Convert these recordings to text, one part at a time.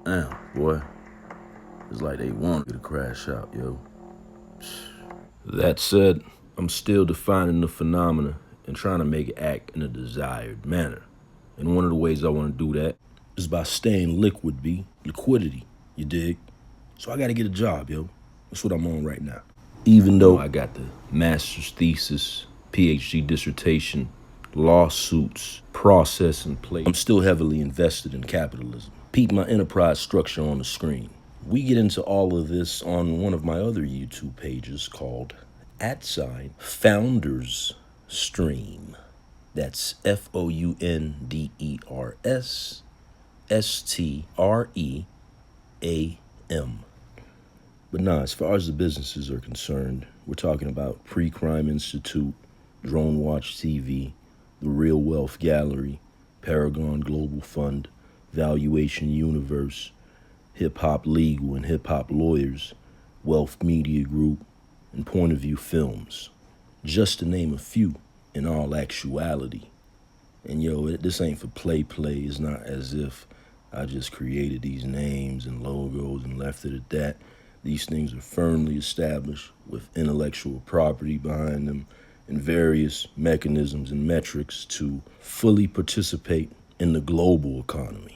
Damn, boy. It's like they want me to crash out, yo. That said, I'm still defining the phenomena and trying to make it act in a desired manner. And one of the ways I want to do that is by staying liquid, liquidity, you dig? So I gotta get a job, yo. That's what I'm on right now. Even though I got the master's thesis, PhD dissertation, lawsuits, process in place, I'm still heavily invested in capitalism. Peep my enterprise structure on the screen. We get into all of this on one of my other YouTube pages called @Founders Stream. That's FOUNDERSSTREAM. But nah, as far as the businesses are concerned, we're talking about Pre-Crime Institute, Drone Watch TV, the Real Wealth Gallery, Paragon Global Fund, Valuation Universe, Hip Hop Legal and Hip Hop Lawyers, Wealth Media Group, and Point of View Films. Just to name a few in all actuality. And yo, this ain't for play. It's not as if I just created these names and logos and left it at that. These things are firmly established with intellectual property behind them and various mechanisms and metrics to fully participate in the global economy.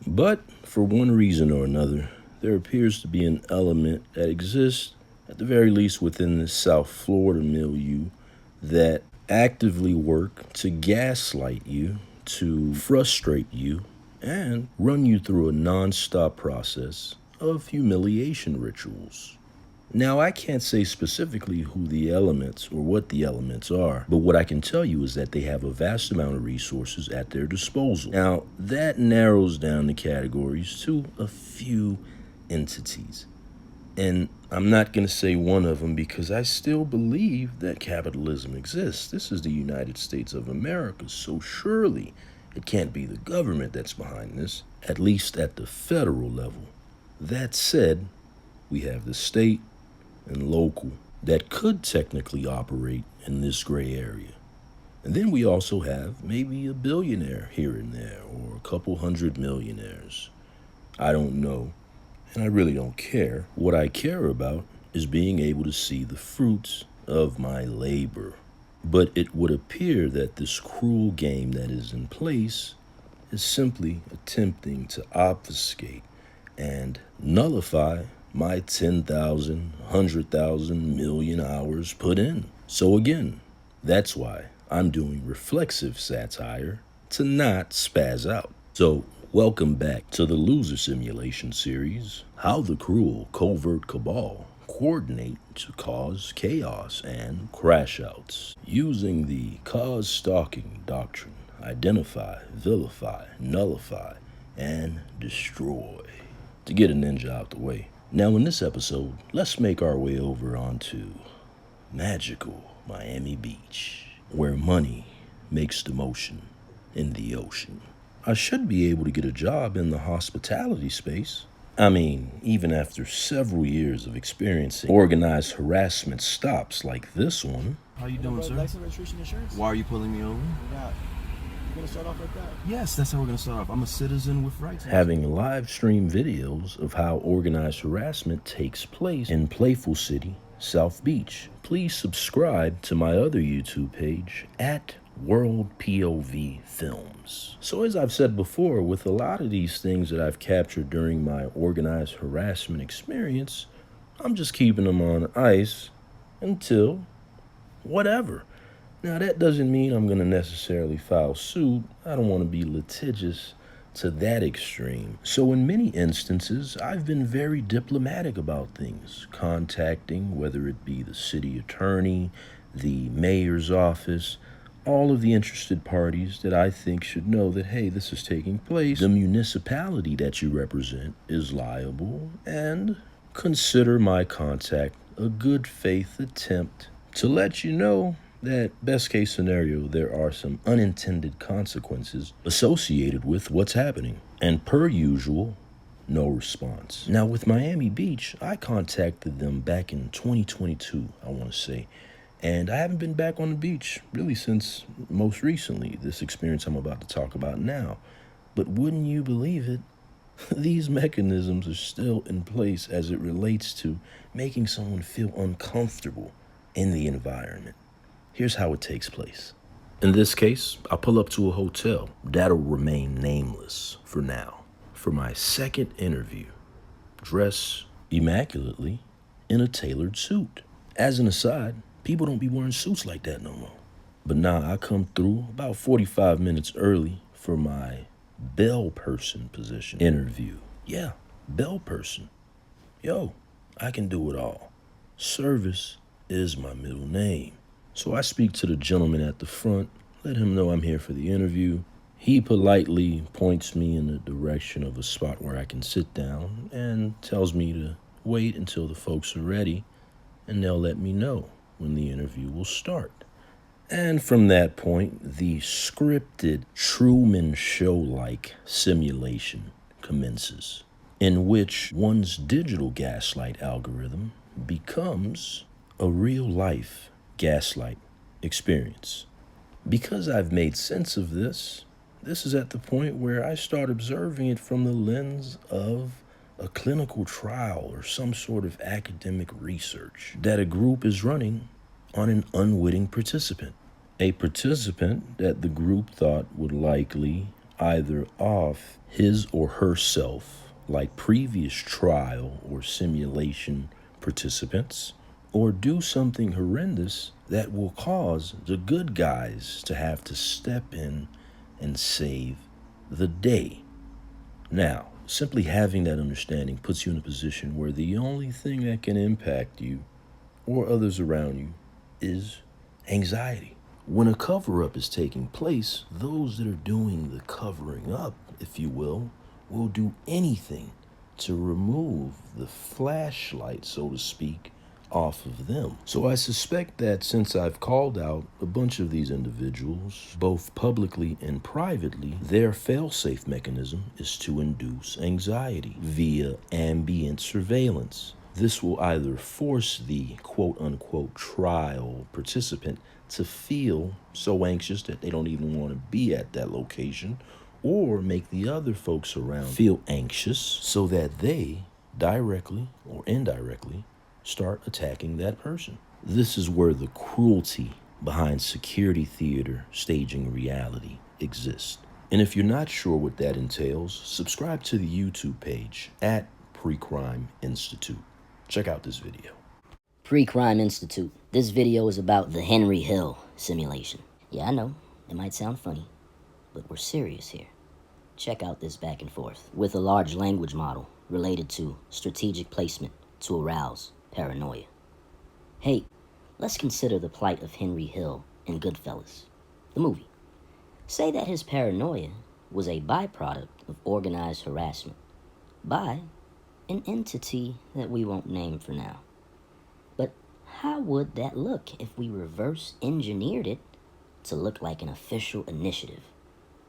But for one reason or another, there appears to be an element that exists, at the very least within the South Florida milieu, that actively work to gaslight you, to frustrate you, and run you through a non-stop process of humiliation rituals. Now, I can't say specifically who the elements or what the elements are, but what I can tell you is that they have a vast amount of resources at their disposal. Now, that narrows down the categories to a few entities. And I'm not going to say one of them because I still believe that capitalism exists. This is the United States of America, so surely it can't be the government that's behind this, at least at the federal level. That said, we have the state and local that could technically operate in this gray area. And then we also have maybe a billionaire here and there, or a couple hundred millionaires. I don't know, and I really don't care. What I care about is being able to see the fruits of my labor. But it would appear that this cruel game that is in place is simply attempting to obfuscate and nullify my 10,000, 100,000, million hours put in. So again, that's why I'm doing reflexive satire to not spaz out. So welcome back to the Loser Simulation series, how the cruel covert cabal coordinate to cause chaos and crash outs. Using the cause stalking doctrine, identify, vilify, nullify, and destroy. To get a ninja out the way. Now in this episode, let's make our way over onto magical Miami Beach, where money makes the motion in the ocean. I should be able to get a job in the hospitality space. I mean, even after several years of experiencing organized harassment stops like this one. How you doing, sir? License, registration, insurance? Why are you pulling me over? Yeah. You gonna start off like that? Yes, that's how we're gonna start off. I'm a citizen with rights. Having live stream videos of how organized harassment takes place in Playful City, South Beach. Please subscribe to my other YouTube page @WorldPOV Films. So as I've said before, with a lot of these things that I've captured during my organized harassment experience, I'm just keeping them on ice until whatever. Now, that doesn't mean I'm going to necessarily file suit. I don't want to be litigious to that extreme. So in many instances, I've been very diplomatic about things, contacting whether it be the city attorney, the mayor's office, all of the interested parties that I think should know that, hey, this is taking place. The municipality that you represent is liable, and consider my contact a good faith attempt to let you know that best case scenario, there are some unintended consequences associated with what's happening. And per usual, no response. Now with Miami Beach, I contacted them back in 2022, I want to say. And I haven't been back on the beach really since most recently, this experience I'm about to talk about now. But wouldn't you believe it, These mechanisms are still in place as it relates to making someone feel uncomfortable in the environment. Here's how it takes place. In this case, I pull up to a hotel that'll remain nameless for now. For my second interview, dress immaculately in a tailored suit. As an aside, people don't be wearing suits like that no more. But now I come through about 45 minutes early for my bell person position interview. Yeah, bell person. Yo, I can do it all. Service is my middle name. So I speak to the gentleman at the front, let him know I'm here for the interview. He politely points me in the direction of a spot where I can sit down and tells me to wait until the folks are ready and they'll let me know when the interview will start. And from that point, the scripted Truman Show-like simulation commences, in which one's digital gaslight algorithm becomes a real-life gaslight experience. Because I've made sense of this is at the point where I start observing it from the lens of a clinical trial or some sort of academic research that a group is running on an unwitting participant. A participant that the group thought would likely either off his or herself like previous trial or simulation participants, or do something horrendous that will cause the good guys to have to step in and save the day. Now, simply having that understanding puts you in a position where the only thing that can impact you or others around you is anxiety. When a cover-up is taking place, those that are doing the covering up, if you will do anything to remove the flashlight, so to speak, off of them. So I suspect that since I've called out a bunch of these individuals, both publicly and privately, their fail-safe mechanism is to induce anxiety via ambient surveillance. This will either force the quote-unquote trial participant to feel so anxious that they don't even want to be at that location, or make the other folks around feel anxious so that they, directly or indirectly, start attacking that person. This is where the cruelty behind security theater staging reality exists. And if you're not sure what that entails, subscribe to the YouTube page at Pre-Crime Institute. Check out this video. Pre-Crime Institute. This video is about the Henry Hill simulation. Yeah, I know, it might sound funny, but we're serious here. Check out this back and forth with a large language model related to strategic placement to arouse paranoia. Hey, let's consider the plight of Henry Hill in Goodfellas, the movie. Say that his paranoia was a byproduct of organized harassment by an entity that we won't name for now. But how would that look if we reverse engineered it to look like an official initiative?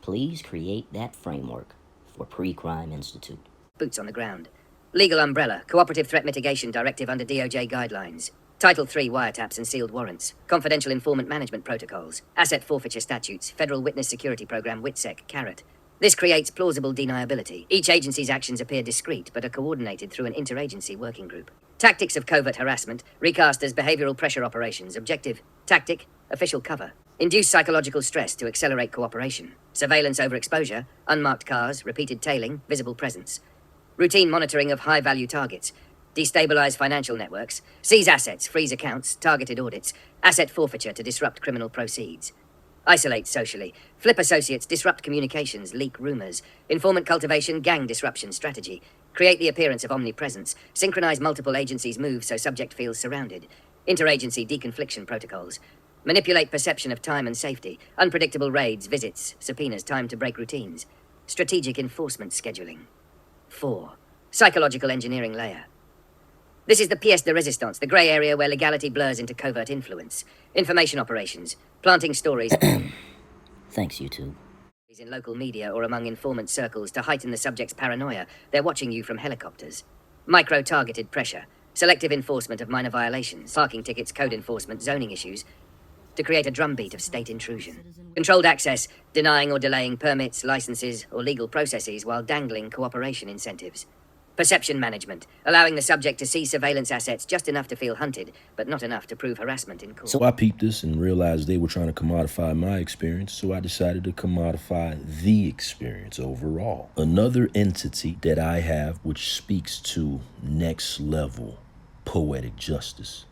Please create that framework for Pre-Crime Institute. Boots on the ground. Legal umbrella. Cooperative Threat Mitigation Directive under DOJ guidelines. Title III wiretaps and sealed warrants. Confidential informant management protocols. Asset forfeiture statutes. Federal Witness Security Program WITSEC, CARROT. This creates plausible deniability. Each agency's actions appear discrete, but are coordinated through an interagency working group. Tactics of covert harassment, recast as behavioral pressure operations. Objective, tactic, official cover. Induce psychological stress to accelerate cooperation. Surveillance overexposure, unmarked cars, repeated tailing, visible presence. Routine monitoring of high-value targets. Destabilize financial networks. Seize assets, freeze accounts, targeted audits. Asset forfeiture to disrupt criminal proceeds. Isolate socially. Flip associates, disrupt communications, leak rumors. Informant cultivation, gang disruption strategy. Create the appearance of omnipresence. Synchronize multiple agencies' moves so subject feels surrounded. Interagency deconfliction protocols. Manipulate perception of time and safety. Unpredictable raids, visits, subpoenas, time to break routines. Strategic enforcement scheduling. 4. Psychological engineering layer. This is the pièce de résistance, the grey area where legality blurs into covert influence. Information operations. Planting stories. Thanks, YouTube. In local media or among informant circles to heighten the subject's paranoia. They're watching you from helicopters. Micro-targeted pressure. Selective enforcement of minor violations. Parking tickets, code enforcement, zoning issues. to create a drumbeat of state intrusion. Controlled access, denying or delaying permits, licenses, or legal processes while dangling cooperation incentives. Perception management, allowing the subject to see surveillance assets just enough to feel hunted, but not enough to prove harassment in court. So I peeped this and realized they were trying to commodify my experience, so I decided to commodify the experience overall. Another entity that I have which speaks to next level poetic justice,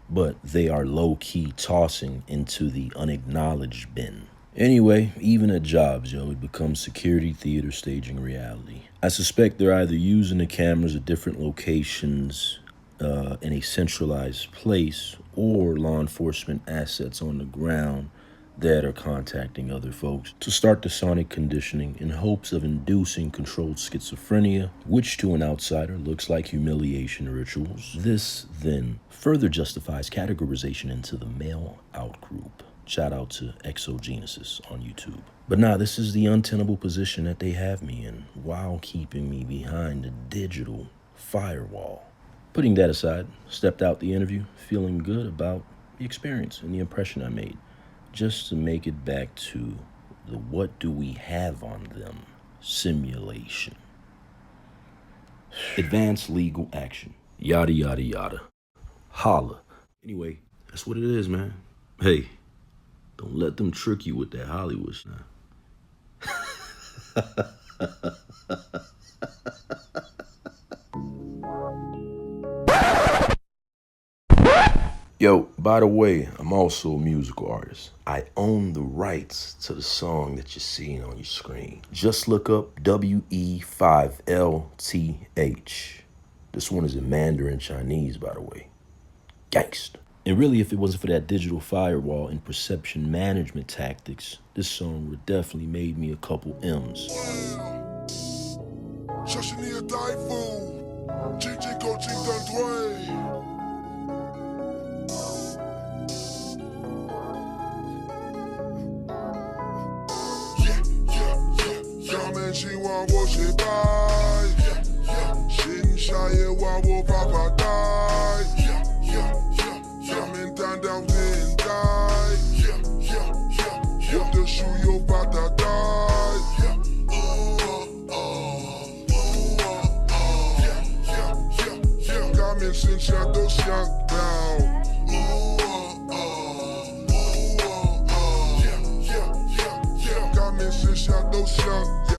but they are low-key tossing into the unacknowledged bin. Anyway, even at jobs, it becomes security theater staging reality. I suspect they're either using the cameras at different locations in a centralized place, or law enforcement assets on the ground that are contacting other folks to start the sonic conditioning in hopes of inducing controlled schizophrenia, which to an outsider looks like humiliation rituals. This then further justifies categorization into the male outgroup. Shout out to Exogenesis on YouTube. But nah, this is the untenable position that they have me in while keeping me behind a digital firewall. Putting that aside, stepped out the interview feeling good about the experience and the impression I made, just to make it back to the what do we have on them simulation. Advanced legal action. Yada, yada, yada. Holla. Anyway, that's what it is, man. Hey, don't let them trick you with that Hollywood now. Yo, by the way, I'm also a musical artist. I own the rights to the song that you're seeing on your screen. Just look up WE5LTH. This one is in Mandarin Chinese, by the way. Gangsta. And really, if it wasn't for that digital firewall and perception management tactics, this song would definitely made me a couple M's. Since I